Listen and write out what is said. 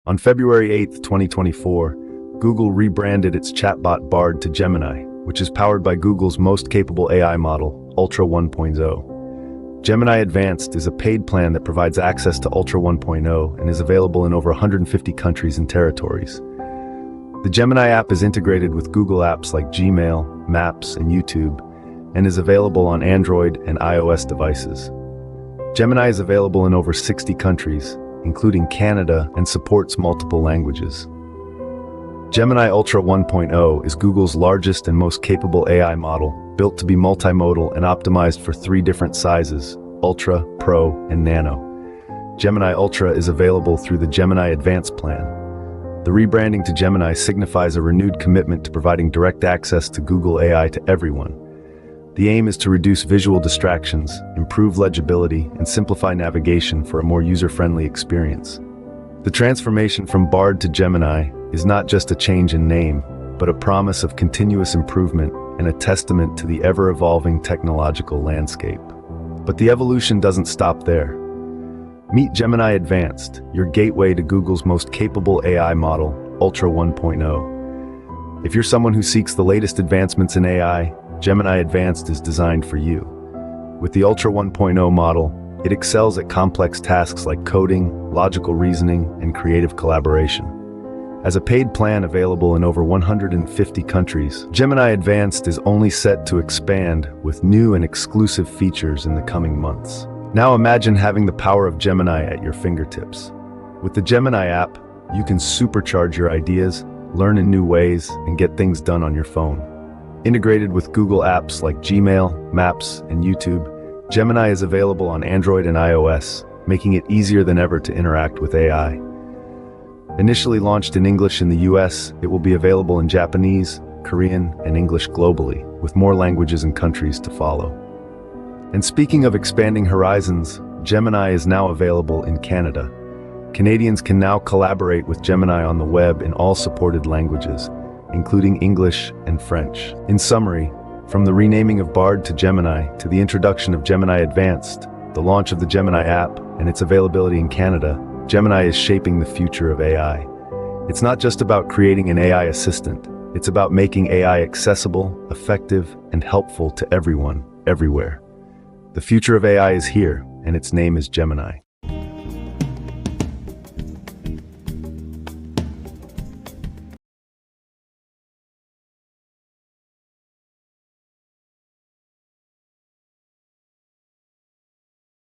On February 8, 2024, Google rebranded its chatbot Bard to Gemini, which is powered by Google's most capable AI model, Ultra 1.0. Gemini Advanced is a paid plan that provides access to Ultra 1.0 and is available in over 150 countries and territories. The Gemini app is integrated with Google apps like Gmail, Maps, and YouTube, and is available on Android and iOS devices. Gemini is available in over 60 countries, including Canada, and supports multiple languages. Gemini Ultra 1.0 is Google's largest and most capable AI model, built to be multimodal and optimized for 3 different sizes: Ultra, Pro, and Nano. Gemini Ultra is available through the Gemini Advanced plan. The rebranding to Gemini signifies a renewed commitment to providing direct access to Google AI to everyone. The aim is to reduce visual distractions, improve legibility, and simplify navigation for a more user-friendly experience. The transformation from Bard to Gemini is not just a change in name, but a promise of continuous improvement and a testament to the ever-evolving technological landscape. But the evolution doesn't stop there. Meet Gemini Advanced, your gateway to Google's most capable AI model, Ultra 1.0. If you're someone who seeks the latest advancements in AI, Gemini Advanced is designed for you. With the Ultra 1.0 model, it excels at complex tasks like coding, logical reasoning, and creative collaboration. As a paid plan available in over 150 countries, Gemini Advanced is only set to expand with new and exclusive features in the coming months. Now imagine having the power of Gemini at your fingertips. With the Gemini app, you can supercharge your ideas, learn in new ways, and get things done on your phone. Integrated with Google apps like Gmail, Maps, and YouTube, Gemini is available on Android and iOS, making it easier than ever to interact with AI. Initially launched in English in the US, it will be available in Japanese, Korean, and English globally, with more languages and countries to follow. And speaking of expanding horizons, Gemini is now available in Canada. Canadians can now collaborate with Gemini on the web in all supported languages, including English and French. In summary, from the renaming of Bard to Gemini, to the introduction of Gemini Advanced, the launch of the Gemini app, and its availability in Canada, Gemini is shaping the future of AI. It's not just about creating an AI assistant, it's about making AI accessible, effective, and helpful to everyone, everywhere. The future of AI is here, and its name is Gemini.